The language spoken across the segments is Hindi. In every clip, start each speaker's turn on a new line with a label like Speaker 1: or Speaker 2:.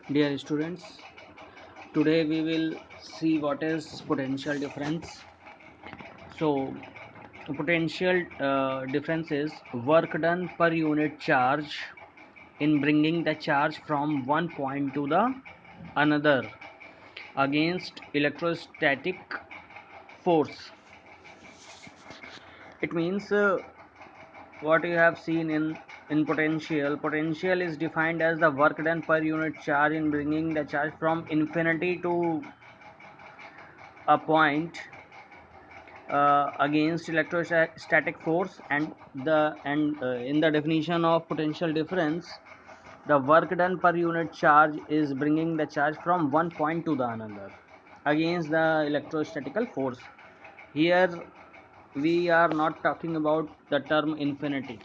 Speaker 1: Dear students, today we will see what is potential difference. So, potential difference is work done per unit charge in bringing the charge from one point to the another against electrostatic force. It means what you have seen in potential is defined as the work done per unit charge in bringing the charge from infinity to a point against electrostatic force. And in the definition of potential difference, the work done per unit charge is bringing the charge from one point to the another against the electrostatical force. Here we are not talking about the term infinity.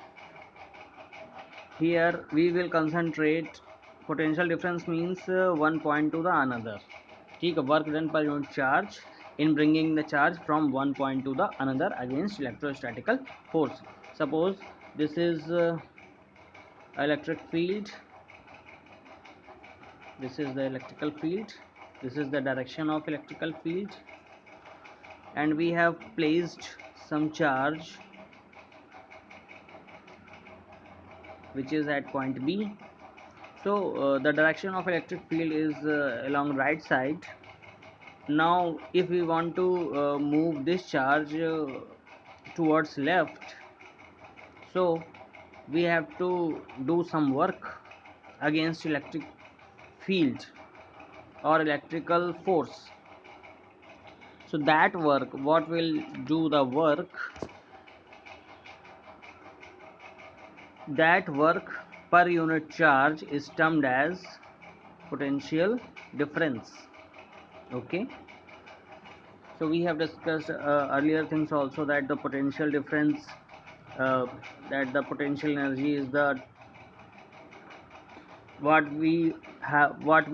Speaker 1: Here we will concentrate potential difference means one point to the another. ठीक है, work done per unit charge in bringing the charge from one point to the another against electrostatical force. Suppose this is electric field, this is the electrical field, this is the direction of electrical field, and we have placed some charge which is at point B. So the direction of electric field is along right side. Now if we want to move this charge towards left, so we have to do some work against electric field or electrical force. So that work, what will do the work, that work per unit charge is termed as potential difference. Okay, so we have discussed earlier things also, that the potential difference, that the potential energy is the what we have work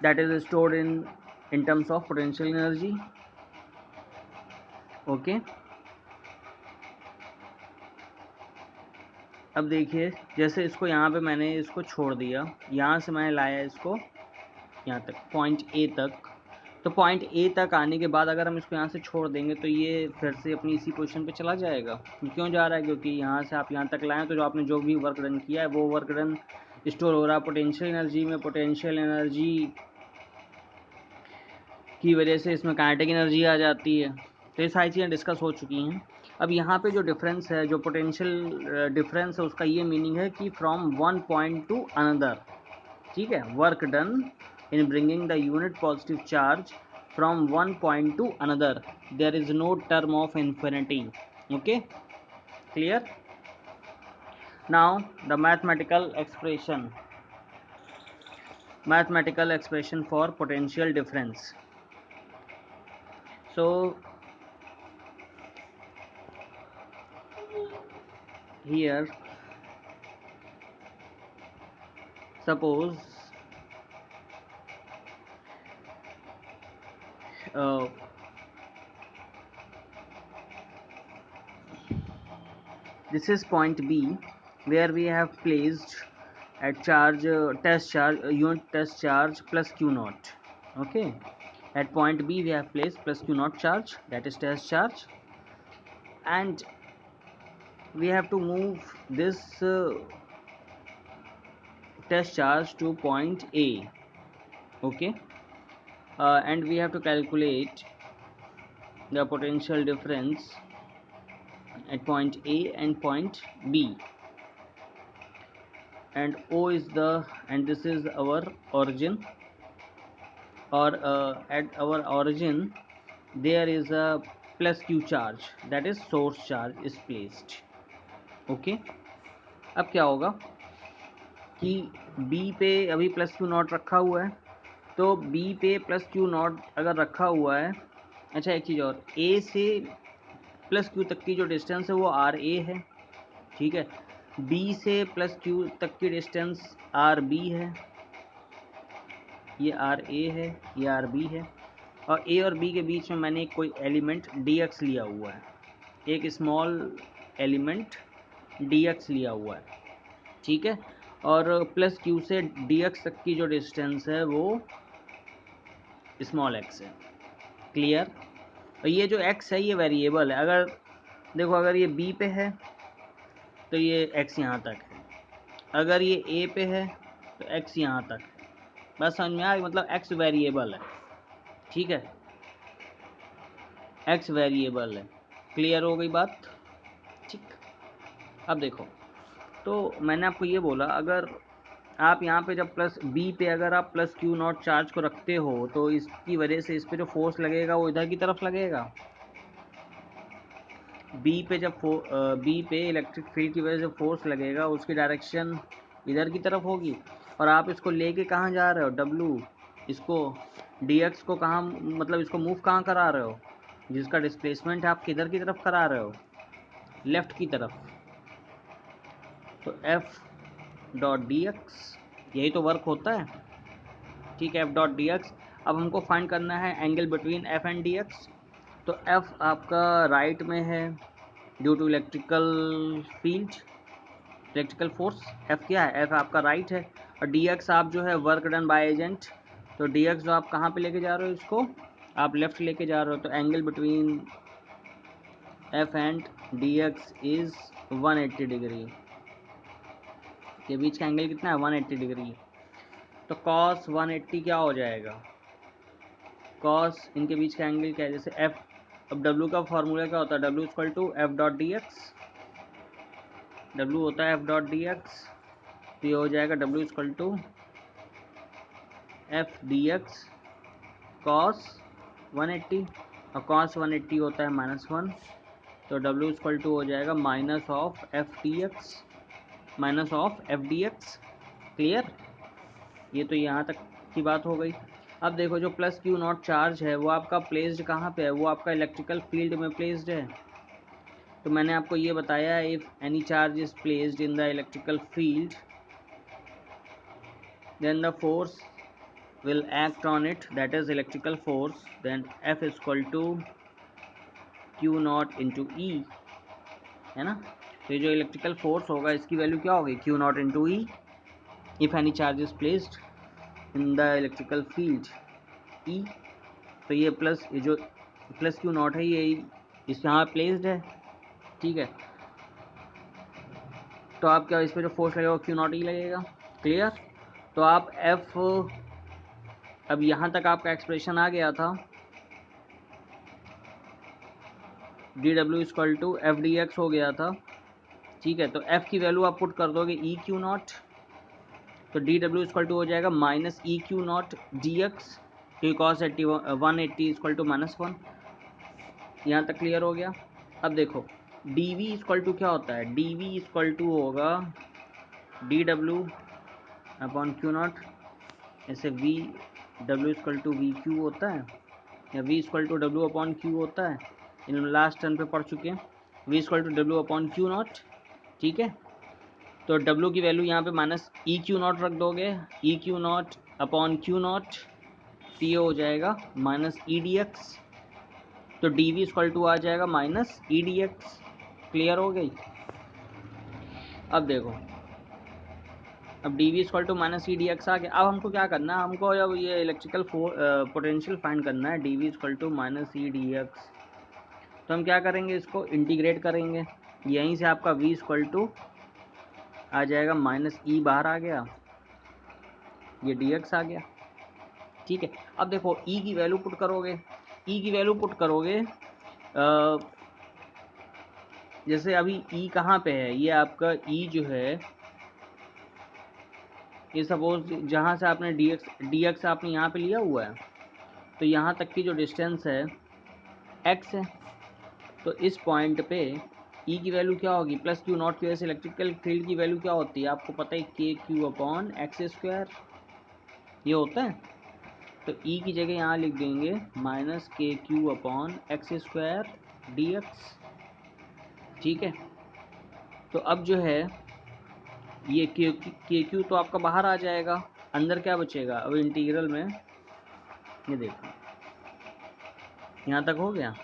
Speaker 1: that is stored in terms of potential energy. Okay, अब देखिए, जैसे इसको यहाँ पे मैंने इसको छोड़ दिया, यहाँ से मैंने लाया इसको यहाँ तक पॉइंट ए तक, तो पॉइंट ए तक आने के बाद अगर हम इसको यहाँ से छोड़ देंगे तो ये फिर से अपनी इसी पोजीशन पे चला जाएगा। क्यों जा रहा है? क्योंकि यहाँ से आप यहाँ तक लाएँ तो जो आपने जो भी वर्क डन किया है वो वर्क डन स्टोर हो रहा है पोटेंशियल एनर्जी में। पोटेंशियल एनर्जी की वजह से इसमें काइनेटिक एनर्जी आ जाती है। तो ये सारी चीज़ें डिस्कस हो चुकी हैं। अब यहाँ पे जो डिफरेंस है, जो पोटेंशियल डिफरेंस है, उसका ये मीनिंग है कि from one point two another. ठीक है, work done in bringing the unit positive charge from one point to another. There is no term of infinity. Okay, clear? Now the mathematical expression for potential difference. So here suppose this is point B where we have placed at charge test charge unit test charge plus Q naught. Okay, at point B we have placed plus Q naught charge, that is test charge, and we have to move this test charge to point A. Okay, and we have to calculate the potential difference at point A and point B, and O is and this is our origin, or at our origin there is a plus Q charge, that is source charge is placed. Okay, अब क्या होगा कि B पे अभी प्लस Q नॉट रखा हुआ है, तो B पे प्लस Q नॉट अगर रखा हुआ है, अच्छा एक चीज़ और, A से प्लस Q तक की जो डिस्टेंस है वो RA है। ठीक है, B से प्लस Q तक की डिस्टेंस RB है, ये RA है, ये RB है, और A और B के बीच में मैंने कोई एलिमेंट DX लिया हुआ है, एक स्मॉल एलिमेंट DX लिया हुआ है। ठीक है, और प्लस क्यू से डी एक्स तक की जो डिस्टेंस है वो स्मॉल एक्स है। क्लियर। और ये जो एक्स है ये वेरिएबल है। अगर देखो अगर ये बी पे है तो ये एक्स यहाँ तक है, अगर ये ए पे है तो एक्स यहाँ तक है। बस समझ में आ गई, मतलब एक्स वेरिएबल है। ठीक है, एक्स वेरिएबल है। क्लियर हो गई बात। ठीक। अब देखो, तो मैंने आपको ये बोला अगर आप यहाँ पे जब प्लस बी पे अगर आप प्लस क्यू नॉट चार्ज को रखते हो तो इसकी वजह से इस पे जो फोर्स लगेगा वो इधर की तरफ लगेगा। बी पे जब बी पे इलेक्ट्रिक फील्ड की वजह से फोर्स लगेगा उसकी डायरेक्शन इधर की तरफ होगी। और आप इसको लेके कहाँ जा रहे हो, डब्लू, इसको डी एक्स को कहाँ, मतलब इसको मूव कहाँ करा रहे हो, जिसका डिस्प्लेसमेंट है आप किधर की तरफ करा रहे हो, लेफ्ट की तरफ। तो एफ डॉट डी एक्स यही तो वर्क होता है। ठीक है, एफ डॉट डी एक्स। अब हमको फाइंड करना है angle between F and D X. तो एफ आपका राइट में है due to electrical field, electrical force. F क्या है, एफ आपका राइट है। और डी एक्स आप जो है वर्क डन बाय एजेंट। तो डी एक्स जो आप कहाँ पे लेके जा रहे हो, इसको आप लेफ्ट लेके जा रहे हो। तो angle between F and D x is 180 degree. के बीच का एंगल कितना है, 180 डिग्री। तो कॉस 180 क्या हो जाएगा, कॉस इनके बीच का एंगल क्या है, जैसे एफ, अब डब्ल्यू का फॉर्मूला क्या होता है, W equal to F dot D X. W होता है एफ डॉट डी एक्स। तो ये हो जाएगा W equal to F D X cos 180, और कॉस 180 होता है -1। तो डब्ल्यू इक्वल टू हो जाएगा minus of F D x, minus of F D X. Clear. ये तो यहाँ तक की बात हो गई। अब देखो जो प्लस क्यू नॉट चार्ज है वो आपका प्लेस्ड कहाँ पे है, वो आपका इलेक्ट्रिकल फील्ड में प्लेस्ड है। तो मैंने आपको ये बताया, if any charge is placed in the electrical field then the force will act on it, that is electrical force, then F is equal to Q naught into E, है ना। तो ये जो इलेक्ट्रिकल फोर्स होगा इसकी वैल्यू क्या होगी, Q naught into E if any charge is placed in the electrical field E। तो ये प्लस, ये जो प्लस Q naught है ये इस यहाँ प्लेस्ड है। ठीक है, तो आप क्या इस पर जो फोर्स लगेगा Q naught E लगेगा। क्लियर। तो आप F, अब यहाँ तक आपका एक्सप्रेशन आ गया था, D W equal to F D X हो गया था। ठीक है, तो एफ की वैल्यू आप पुट कर दोगे ई क्यू नॉट। तो डी डब्ल्यू इक्वल टू हो जाएगा minus E Q not D x, क्योंकि कॉस 180 इक्वल टू -1। यहाँ तक क्लियर हो गया। अब देखो डी वी इक्वल टू क्या होता है, डी वी इक्वल टू होगा D W upon Q naught. ऐसे V W equal to V Q होता है, या V equal to W upon Q होता है। इन लास्ट टर्न पे पढ़ चुके हैं, V equal to W upon Q naught. ठीक है, तो डब्ल्यू की वैल्यू यहाँ पे माइनस ई क्यू नॉट रख दोगे, E Q naught upon Q naught, तो ये हो जाएगा माइनस ई डी एक्स। तो डी वी इक्वल टू आ जाएगा minus E D X. Clear हो गई। अब देखो, अब D V equal to minus E D X आ गया। अब हमको क्या करना है, हमको जब ये इलेक्ट्रिकल पोटेंशियल फाइंड करना है, D V equal to minus E D X, तो हम क्या करेंगे, इसको इंटीग्रेट करेंगे। यहीं से आपका v इक्वल टू आ जाएगा माइनस ई, बाहर आ गया, ये dx आ गया। ठीक है, अब देखो e की वैल्यू पुट करोगे, e की वैल्यू पुट करोगे, जैसे अभी e कहाँ पे है, ये आपका e जो है, ये सपोज जहाँ से आपने dx आपने यहाँ पे लिया हुआ है, तो यहाँ तक की जो डिस्टेंस है x है। तो इस पॉइंट पे ई की वैल्यू क्या होगी, प्लस क्यू नॉट की वजह से इलेक्ट्रिकल फील्ड की वैल्यू क्या होती है, आपको पता है के क्यू अपॉन एक्स स्क्वायर, ये होता है। तो ई की जगह यहाँ लिख देंगे minus K Q upon X square D x. ठीक है, तो अब जो है ये के क्यू तो आपका बाहर आ जाएगा, अंदर क्या बचेगा, अब इंटीग्रल में ये देखो यहाँ तक हो गया।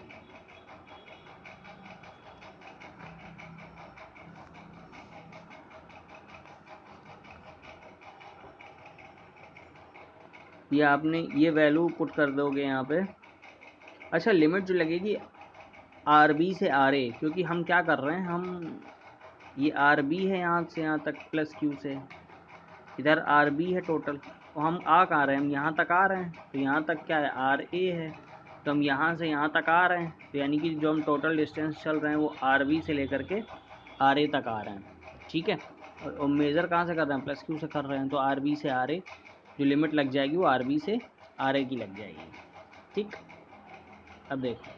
Speaker 1: ये आपने ये वैल्यू पुट कर दोगे यहाँ पे। अच्छा, लिमिट जो लगेगी आर बी से आर ए, क्योंकि हम क्या कर रहे हैं, हम ये आर बी है यहाँ से यहाँ तक प्लस क्यू से, इधर आर बी है टोटल, तो हम आ कहाँ रहे हैं, हम यहाँ तक आ रहे हैं, तो यहाँ तक क्या है आर ए है, तो हम यहाँ से यहाँ तक आ रहे हैं, तो यानी कि जो हम टोटल डिस्टेंस चल रहे हैं वो आर बी से लेकर के आर ए तक आ रहे हैं। ठीक है, और मेज़र कहाँ से कर रहे हैं, प्लस क्यू से कर रहे हैं, तो आर बी से आर ए जो लिमिट लग जाएगी वो आर बी से आर ए की लग जाएगी। ठीक, अब देखो,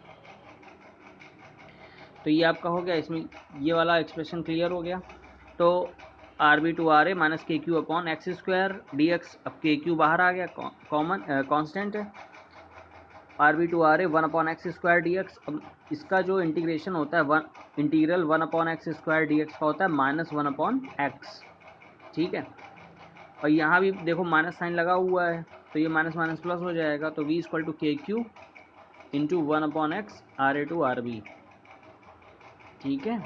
Speaker 1: तो ये आपका हो गया, इसमें ये वाला एक्सप्रेशन क्लियर हो गया। तो R B to R A minus K Q upon X square D X, अब के क्यू बाहर आ गया, कॉमन कांस्टेंट है, R B to R A one upon X square D X. अब इसका जो इंटीग्रेशन होता है one, integral one upon X square D X का होता है माइनस वन अपॉन एक्स। ठीक है, और यहाँ भी देखो माइनस साइन लगा हुआ है, तो ये माइनस माइनस प्लस हो जाएगा, तो V equal to K Q into one upon X R A to R B. ठीक है,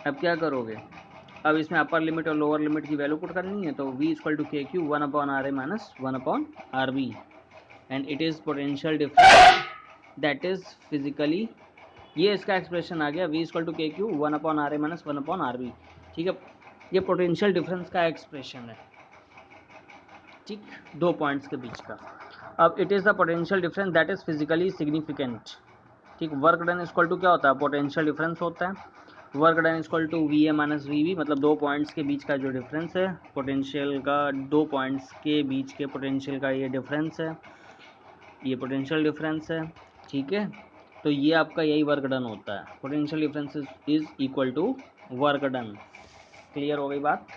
Speaker 1: अब क्या करोगे, अब इसमें अपर लिमिट और लोअर लिमिट की वैल्यू पुट करनी है, तो v equal to K Q one upon R A minus one upon R B, and it is potential difference that is physically, ये इसका एक्सप्रेशन आ गया, v equal to K Q one upon R A minus one upon R B. ठीक है, ये पोटेंशियल डिफरेंस का एक्सप्रेशन है। ठीक, दो पॉइंट्स के बीच का। अब it is the potential difference that is physically significant. ठीक, वर्क डन इक्वल टू क्या होता है, पोटेंशियल डिफरेंस होता है, work done equal to V A minus V B, मतलब दो पॉइंट्स के बीच का जो डिफरेंस है पोटेंशियल का, दो पॉइंट्स के बीच के पोटेंशियल का ये डिफरेंस है, ये पोटेंशियल डिफरेंस है। ठीक है, तो ये आपका यही वर्क डन होता है, potential difference is equal to work done. Clear हो गई बात।